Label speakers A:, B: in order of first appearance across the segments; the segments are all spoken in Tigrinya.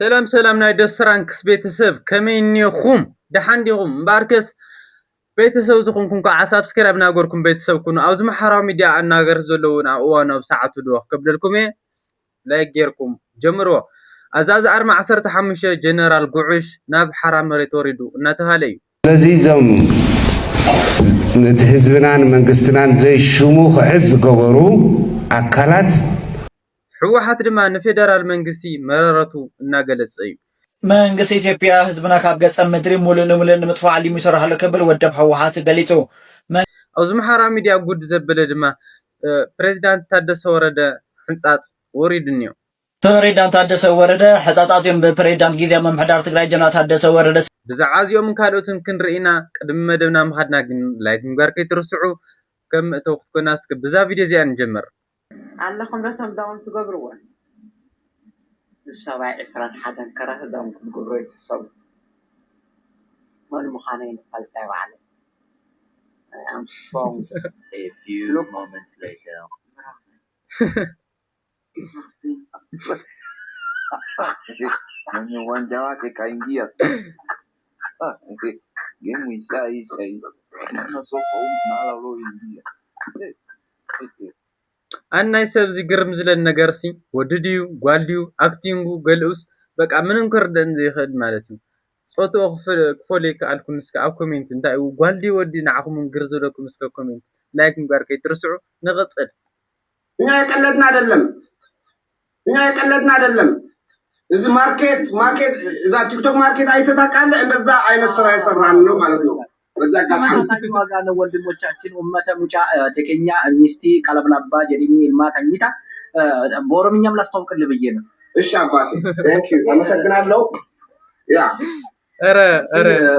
A: سلام سلام ناي دسرانكس بيتسب كمينيخم دحانديخم مباركس بيتسب زخمكم كعصاب سكراب ناغوركم بيتسب كونو اوز محرام ميديا اناغر زلونا اوانو بساعتو دو قبللكم لايك غيركم جمرو ازاز 15 جنرال قعش ناب حرام ريتوريدو ناتهالي
B: لزيزم نتحزبنان منغستنان زي شموخ عز قبرو اكلات
A: حوحات دما نفيدرال منغسي مررتو እናገለጽ እዩ
C: መንግስት ኢትዮጵያ ህዝብና ካብ ገጸ ምድሪ ሙሉን ምጥፋዕ ሊሙ ይሰራሃለ ከብል ወደብ ህወሓት ገሊጹ
A: አውዝ ማሕራ ሚድያ ጉድ ዘበለ ድማ ፕሬዝዳንት ታደሰ ወረደ ሕንጻጽ ወሪድንዮ
C: ፕሬዝዳንት ታደሰ ወረደ ሕጻጻቱን በፕሬዝዳንት ጊዜያዊ መምሕዳር ትግራይ ጀነራል ታደሰ ወረደ
A: ብዛዓዚኦም ካልኦትን ክንርኢና ቅድሚ መደብና ምኻድና ግን ላይክ ምግባር ከይትርስዑ ከም እተው ክትኮናስ ብዛ ቪድዮ እዚኣ ንጀምር
D: ኣለኹም ረሰም ዳውን ትገብርዎ ሰባይ 21 ከራተ ዳውን ትገብርዎ ይትሰቡ ማን ሙኻነይ ፈልጣይ ባለ I'm strong.
E: A few moments later.
F: Mwenye uwanja wake kaingia. Game ishaisha hii. Na soko nala lo ingia.
A: አናይ ሰብ ዝግርም ዝለን ነገርሲ ወድድዩ ጓልድዩ አክቲንጉ ገልኡስ በቃ ምንም ክርደን ዘይኽድ ማለት እዩ ጾቶ ክፎሌ ከአልኩን እስከ ኣብ ኮሜንት እንታይ ጓልዲ ወዲ ንዓኹም ግርዘለኩም እስከ ኮሜንት ላይክ ምግባር ከይትርስዑ ንቕጽል
G: እኛ የቀለድና አይደለም እዚ ማርኬት እዛ ቲክቶክ ማርኬት አይተታቃለ እንደዛ አይነት ስራ ይሰራን ነው ማለት ነው
H: በዛጋታኝ ዋጋ ነው ወንድሞቻችን ኡመተ ሙጫ ተከኛ ሚስቲ ቀለብላባ ጀዲኒ ilma ተኝታ በኦሮምኛም ላስተዋውቅልህ ብዬ ነው
G: እሺ አባቴ ቴንክ ዩ አመሰግናለሁ ያ
H: ኧረ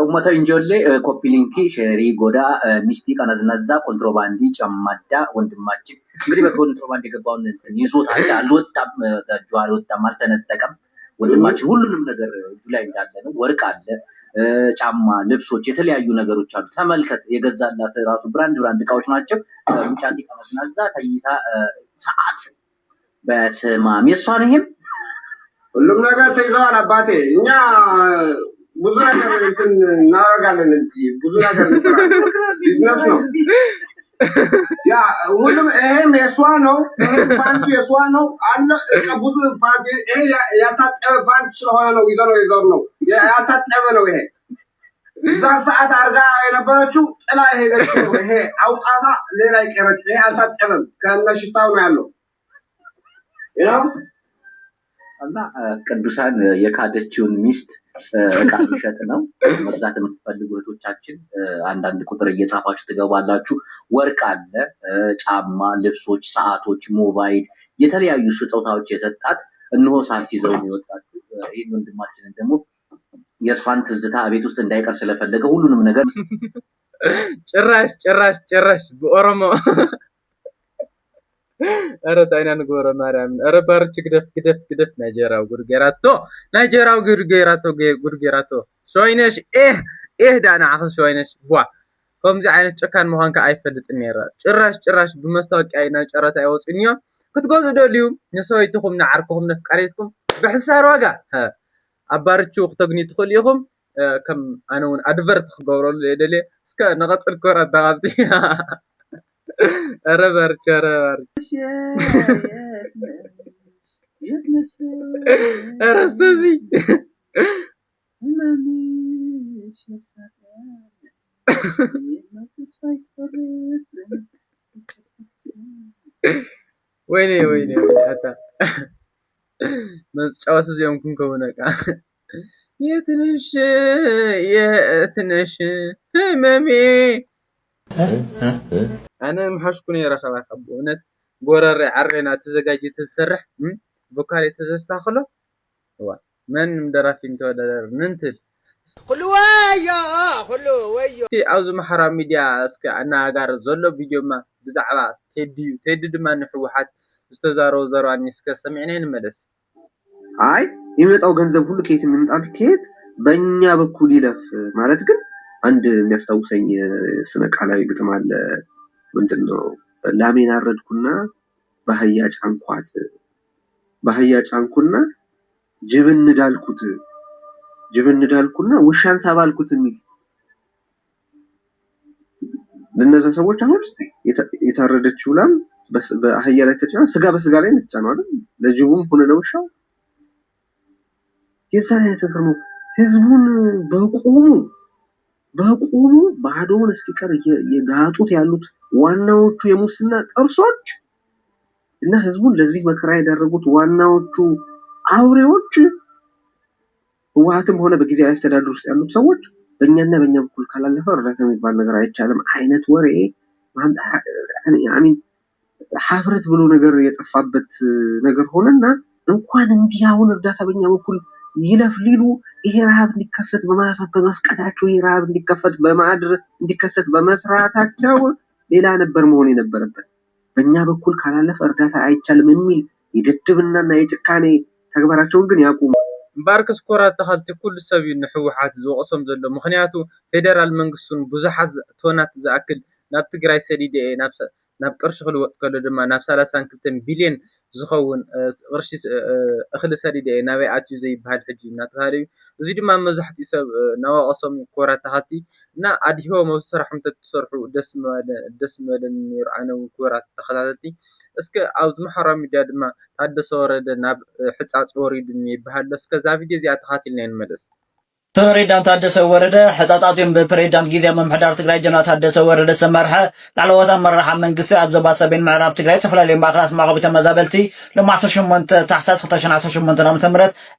H: ኡመተ እንጆሌ ኮፒ ሊንክ ሼሪ ጎዳ ሚስቲ ቀነዝነዛ ኮንትሮባንዲ ጨማዳ ወንድማችን እንግዲህ በኮንትሮባንዲ የገባውን ይዞታል አልወጣም አልተነጠቀም ወንድማችን ሁሉንም ነገር እጁ ላይ እንዳለ ነው ወርቅ አለ ጫማ ልብሶች የተለያዩ ነገሮች አሉ ተመልከት የገዛላት ራሱ ብራንድ እቃዎች ናቸው ምጫንቲ ቀነዝነዛ ተኝታ ሰዓት በስማም የሷን ይሄም
G: ሁሉም ነገር ተይዘዋል አባቴ እኛ ብዙ ነገር እንትን እናደርጋለን እዚህ ብዙ ነገር እንሰራለን ቢዝነስ ነው ያ ሁሉም ይሄም የሷ ነው ይሄ ፓንት የሷ ነው አለ ብዙ ፓንት ይሄ ያታጠበ ፓንት ስለሆነ ነው ይዘው ነው ያታጠበ ነው ይሄ እዛ ሰዓት አርጋ የነበረችው ጥላ ሄደችው ይሄ አውጣታ ሌላ ይቀረች ይሄ አልታጠበም ከነሽታው ነው ያለው ያው
H: እና ቅዱሳን የካደችውን ሚስት እቃ ሸጥ ነው መግዛት የምትፈልጉ እህቶቻችን አንዳንድ ቁጥር እየጻፋችሁ ትገባላችሁ ወርቅ አለ ጫማ ልብሶች ሰዓቶች ሞባይል የተለያዩ ስጦታዎች የሰጣት እነሆ ሳንት ይዘው ይወጣችሁ ይሄን ወንድማችንን ደግሞ የስፋን ትዝታ ቤት ውስጥ እንዳይቀር ስለፈለገ ሁሉንም ነገር
A: ጭራሽ በኦሮሞ ኧረ ታይና ንግበረ ማርያም ኧረ ባርች ግደፍ ናይጀራው ጉድጌራቶ ሾይነሽ ዳና አኸ ሾይነሽ ዋ ከምዚ ዓይነት ጨካን መዃንካ አይፈልጥን ነይረ ጭራሽ ብመስታወቂያ ኢና ጨረታ ይወፅንዮ ክትገዙ ደልዩ ንሰበይትኩም ንዓርክኩም ነፍቃሪትኩም ብሕሳር ዋጋ አባርቹ ክተግኒ ትኽእሉ ኢኹም ከም ኣነ እውን ኣድቨርት ክገብረሉ የደልየ እስከ ንቐፅል ኮራ ተቓልቲ ኧረ ባርች ኧረ ሰዚ ወይኔ አታ መጫወት እዚኦም ክንከውነቃ የትነሽ ህመሜ أنا محشكوني رخبا خبونت قرر عرقنا تزجاجي تسرح بكالي تزستاخله هو من مدرافين تودر ننتل كل ويا تي أوز محرم ميديا اسك أنا أقار زلو فيديو ما بزعبا تدي ما نحوحات استزارو زراني اسك سمعنين مدس
I: አይ ይመጣው ገንዘብ ሁሉ ከየት የሚመጣ ከየት በእኛ በኩል ይለፍ ማለት ግን አንድ የሚያስታውሰኝ ስነ ቃላዊ ግጥም አለ ምንድነው ላሜን አረድኩና ባህያ ጫንኩና ጅብን ዳልኩና ውሻን ሳባልኩት የሚል ለነዛ ሰዎች አሁን የታረደችው ላም በአህያ ላይ ተጫና ስጋ በስጋ ላይ ተጫና አይደል? ለጅቡም ሆነ ለውሻው የዛን አይነት ነገር ነው። ህዝቡን በቆሙ ባዶውን እስኪቀር የጋጡት ያሉት ዋናዎቹ የሙስና ጥርሶች እና ህዝቡን ለዚህ መከራ ያደረጉት ዋናዎቹ አውሬዎች ህወሓትም ሆነ በጊዜያዊ አስተዳደር ውስጥ ያሉት ሰዎች በእኛና በእኛ በኩል ካላለፈ እርዳታ የሚባል ነገር አይቻልም አይነት ወሬ ሀፍረት ብሎ ነገር የጠፋበት ነገር ሆነና እንኳን እንዲህ አሁን እርዳታ በእኛ በኩል ይለፍ ሊሉ ይሄ ረሃብ እንዲከሰት በመፍቀዳቸው ይሄ ረሃብ እንዲከሰት በመስራታቸው ሌላ ነበር መሆን የነበረበት። በእኛ በኩል ካላለፈ እርዳታ አይቻልም የሚል የድድብናና የጭካኔ ተግባራቸውን ግን ያቁሙ።
A: ባርከስ ኮራት ተኸልቲ ኩሉ ሰብ ንሕወሓት ዝወቀሶም ዘሎ ምክንያቱ ፌደራል መንግስቱን ብዙሓት ቶናት ዝኣክል ናብ ትግራይ ሰዲደ ናብ ቅርሺ ክልወጥ ከሎ ድማ ናብ 32 ቢልዮን ዝኸውን ቅርሺ እኽሊ ሰዲደ ናበይ ኣትዩ ዘይበሃል ሕጂ እናተባሃለ እዩ። እዚ ድማ መብዛሕትኡ ሰብ ናወቀሶም ኮራት ተኸልቲ እና ኣድሂቦም ኣብዚ ስራሕም ተሰርሑ ደስ ምበለኒ ነይሩ ኣነ እውን ኮራት ተኸታተልቲ። እስከ ኣብዚ ማሕበራዊ ሚድያ ድማ ታደሰ ወረደ ናብ ሕፃፅ ወሪዱ ይበሃል። እስከ እዛ ቪድዮ እዚኣ ተኸታቲልና ንመለስ።
C: ፕሬዝዳንት ታደሰ ወረደ ሕፃጣትዮም ብፕሬዝዳንት ጊዜያዊ ምምሕዳር ትግራይ ጀነራል ታደሰ ወረደ ዝተመርሐ ላዕለዎት ኣመራርሓ መንግስቲ ኣብ ዞባ ሰሜን ምዕራብ ትግራይ ዝተፈላለዩ ማእከላት ማዕቆቢ ተመዛበልቲ ሎሚ 18 ታሕሳስ 2018 ዓ.ም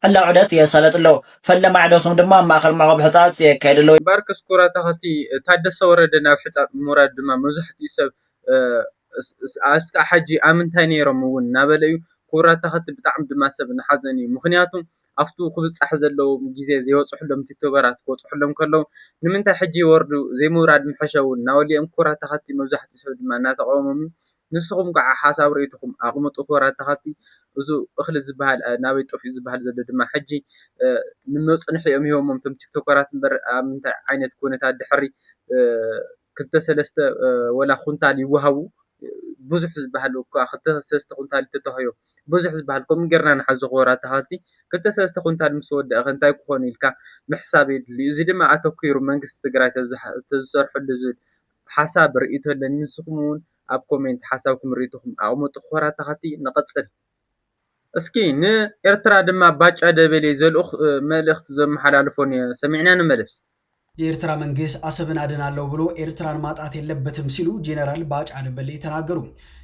C: ዕላው ዑደት የሳለጥ ኣሎ። ፈለማይ ዑደቶም ድማ ማእከል ማዕቆቢ ሕፃፅ የካየድ ኣሎ።
A: ባርከስ ኮራት ተኸልቲ ታደሰ ወረደ ናብ ሕፃፅ ምውራድ ድማ መብዛሕትኡ ሰብ እስካብ ሕጂ ኣብ ምንታይ ነይሮም እውን እናበለ እዩ። ኮራት ተኸልቲ ብጣዕሚ ድማ ሰብ ንሓዘን እዩ። ምክንያቱ ኣብቱ ክብፃሕ ዘለዎም ግዜ ዘይወፅሑሎም ቲክቶከራት ክወፅሑሎም ከለው ንምንታይ ሕጂ ወርዱ ዘይምውራድ ምሐሸ እውን እናበልዮም ኮራት ተኸልቲ መብዛሕትኡ ሰብ ድማ እናተቃወሞም። ንስኹም ከዓ ሓሳብ ርእይትኩም ኣቕምጡ። ኮራት ተኸልቲ እዚ እኽሊ ዝበሃል ናበይ ጠፊኡ ዝበሃል ዘሎ ድማ ሕጂ ንመፅንሒኦም ሂቦሞም ቶም ቲክቶከራት እምበር ኣብ ምንታይ ዓይነት ኩነታት ድሕሪ 2-3 ወላ ኩንታል ይወሃቡ ብዙሕ ዝበሃል እኳ 2-3 ኩንታል ተተኸዮ ብዙሕ ዝበሃል ከምኡ ጌርና ንሓዞ ኮራት ተኸልቲ 2-3 ኩንታል ምስ ወደአ እንታይ ክኾን ኢልካ ምሕሳብ የድልዩ። እዚ ድማ ኣተኪሩ መንግስቲ ትግራይ ተዝሰርሐሉ ዝብል ሓሳብ ርእይቶ ኣለኒ። ንስኹም እውን ኣብ ኮሜንት ሓሳብኩም ርእይቶኩም ኣቕምጡ። ኮራት ተኸልቲ ንቐፅል። እስኪ ንኤርትራ ድማ ባጫ ደበሌ ዘልኡኽ መልእኽቲ ዘመሓላልፎን ሰሚዕና ንመለስ።
J: የኤርትራ መንግስት አሰብን አድናለሁ ብሎ ኤርትራን ማጣት የለበትም ሲሉ ጄኔራል ባጫ ደበሌ ተናገሩ።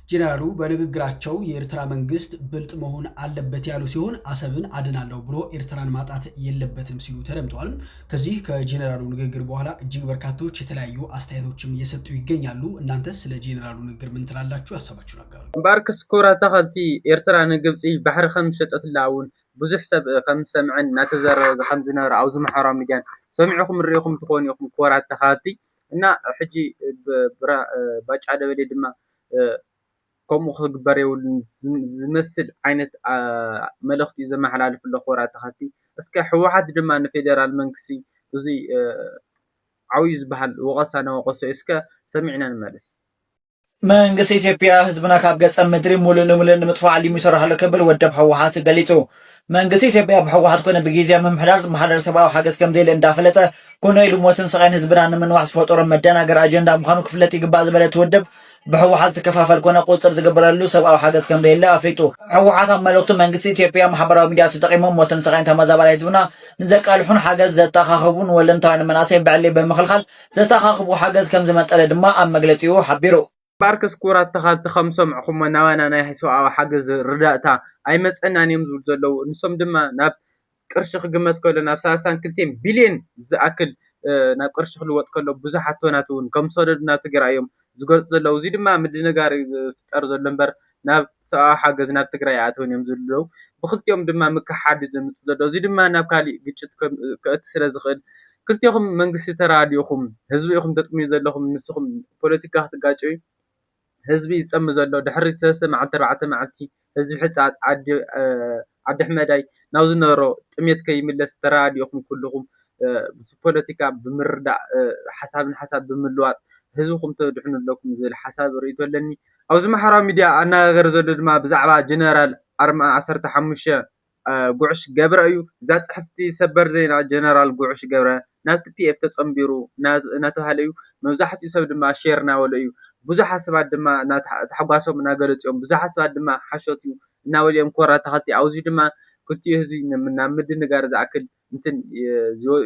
J: ጄኔራሉ በንግግራቸው የኤርትራ መንግስት ብልጥ መሆን አለበት ያሉ ሲሆን አሰብን አድናለሁ ብሎ ኤርትራን ማጣት የለበትም ሲሉ ተደምጠዋል። ከዚህ ከጄኔራሉ ንግግር በኋላ እጅግ በርካቶች የተለያዩ አስተያየቶችም እየሰጡ ይገኛሉ። እናንተስ ስለ ጄኔራሉ ንግግር ምን ትላላችሁ? ያሰባችሁ ነገሩ
A: ባርከስ ኮራት ተኸልቲ ኤርትራ ንግብፂ ባሕሪ ከም ሸጠትላ እውን ብዙሕ ሰብ ከም ሰምዐን እናተዘረበ ከም ዝነበረ ኣብዚ ማሕበራዊ ሚድያን ሰሚዕኹም ርኢኹም ትኾኑ ኢኹም ኮራት ተኸልቲ እና ሕጂ ባጫ ደበሌ ድማ ከምኡ ክግበር የብሉን ዝመስል ዓይነት መልእኽቲ እዩ ዘመሓላልፍ ኣሎ ኮራት ተኸልቲ። እስከ ሕወሓት ድማ ንፌደራል መንግስቲ እዚ ዓብዩ ዝበሃል ወቀሳ ናወቀሶ እስከ ሰሚዕና ንመለስ።
C: መንግስቲ ኢትዮጵያ ህዝብና ካብ ገጸ ምድሪ ሙሉእ ንሙሉእ ንምጥፋእ ዓሊሙ ይሰርሕ ኣሎ ክብል ወደብ ሕወሓት ገሊጹ። መንግስቲ ኢትዮጵያ ብሕወሓት ኮነ ብጊዜያዊ ምምሕዳር ዝመሓደር ሰብኣዊ ሓገዝ ከም ዘየለ እንዳፈለጠ ኮነ ኢሉ ሞትን ስቃይን ህዝብና ንምንዋዕ ዝፈጠሮ መደናገር ኣጀንዳ ምዃኑ ክፍለጥ ይግባእ ዝበለት ወደብ ብሕወሓት ዝከፋፈል ኮነ ቁፅር ዝግበረሉ ሰብኣዊ ሓገዝ ከም ዘየለ ኣፍሊጡ። ሕወሓት ኣብ መልእኽቱ መንግስቲ ኢትዮጵያ ማሕበራዊ ሚድያ ተጠቂሞም ሞትን ስቃይን ተመዛባላይ ህዝብና ንዘቃልሑን ሓገዝ ዘተኻኽቡን ወለንታውያን መናእሰይ ብዕሊ ብምኽልኻል ዘተኻኽቡ ሓገዝ ከም ዝመጠለ ድማ ኣብ መግለፂኡ ሓቢሩ።
A: ባርከስ ኮራት ተኸልቲ ከም ሰምዕኹሞ ናባና ናይ ሰብኣዊ ሓገዝ ርዳእታ ኣይመፀናን እዮም ዝብሉ ዘለው። ንሶም ድማ ናብ ቅርሺ ክግመት ከሎ ናብ 32 ቢልዮን ዝኣክል ናብ ቅርሺ ክልወጥ ከሎ ብዙሓት ቶናት እውን ከም ሰደዱ ናብ ትግራይ እዮም ዝገልፁ ዘለው። እዚ ድማ ምድንጋር ዝፍጠር ዘሎ እምበር ናብ ሰብኣዊ ሓገዝ ናብ ትግራይ ኣተውን እዮም ዘለው። ብክልቲኦም ድማ ምክሓድ ዝምፅእ ዘሎ እዚ ድማ ናብ ካሊእ ግጭት ክእቲ ስለ ዝኽእል ክልቲኹም መንግስቲ ተራዲኡኹም ህዝቢ ኢኹም ተጥምዩ ዘለኹም ንስኹም ፖለቲካ ክትጋጭዩ ህዝቢ ዝጠሚ ዘሎ ድሕሪ 3 መዓልቲ 4 መዓልቲ ህዝቢ ሕፃፅ ዓዲ ሕመዳይ ናብ ዝነበሮ ጥሜት ከይምለስ ተራዲኡኹም ኩልኹም ፖለቲካ ብምርዳእ ሓሳብ ንሓሳብ ብምልዋጥ ህዝብኩም ተድሕኑ ኣለኩም ዝብል ሓሳብ ርእይቶ ኣለኒ። ኣብዚ ማሕበራዊ ሚድያ ኣነጋገር ዘሎ ድማ ብዛዕባ ጀነራል ኣርማ 15 ጉዕሽ ገብረ እዩ እዛ ፅሕፍቲ ሰበር ዜና ጀነራል ጉዕሽ ገብረ ናብ ቲፒኤፍ ተፀምቢሩ እናተባሃለ እዩ መብዛሕትኡ ሰብ ድማ ሼር እናበሎ እዩ ብዙሓት ሰባት ድማ ተሓጓሶም እናገለፁ እዮም ብዙሓት ሰባት ድማ ሓሾት እዩ እናበልዮም ኮራ ተኸቲ ኣብዚ ድማ ክልቲኡ ህዝቢ ናብ ምድንጋር ዝኣክል እንትን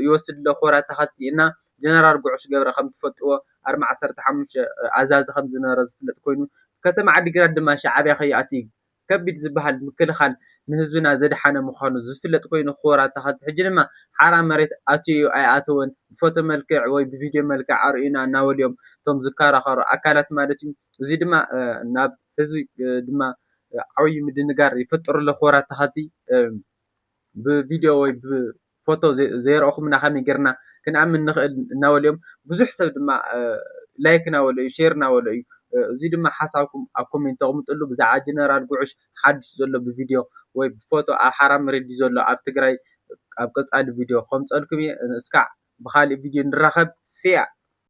A: ይወስድ ኣሎ ኮራ ተኸቲ እና ጀነራል ጉዕሽ ገብረ ከም ትፈልጥዎ 45 ኣዛዚ ከም ዝነበረ ዝፍለጥ ኮይኑ ከተማ ዓዲግራት ድማ ሻዕብያ ከይኣትዩ ከቢድ ዝበሃል ምክልኻል ንህዝብና ዘድሓነ ምዃኑ ዝፍለጥ ኮይኑ ኮራ ተኸቲ ሕጂ ድማ ሓራ መሬት ኣትዩ ኣይኣተወን ብፎቶ መልክዕ ወይ ብቪድዮ መልክዕ ኣርዩና እናበልዮም እቶም ዝከራኸሩ ኣካላት ማለት እዩ እዚ ድማ ናብ ህዝቢ ድማ ዓብይ ምድንጋር ይፈጥር ኣሎ ኮራ ተኸቲ ብቪድዮ ወይ ብፎቶ ዘይረአኹምና ከመይ ጌርና ክንኣምን ንኽእል እናበልዮም ብዙሕ ሰብ ድማ ላይክ እናበሎ እዩ ሼር እናበሎ እዩ እዚ ድማ ሓሳብኩም ኣብ ኮሜንት ተቕምጡሉ ብዛዕባ ጀነራል ጉዕሽ ሓድሽ ዘሎ ብቪድዮ ወይ ብፎቶ ኣብ ሓራ መሬት ዘሎ ኣብ ትግራይ ኣብ ቀፃሊ ቪድዮ ከምፀልኩም እየ እስካዕ ብካሊእ ቪድዮ ንራኸብ ስያ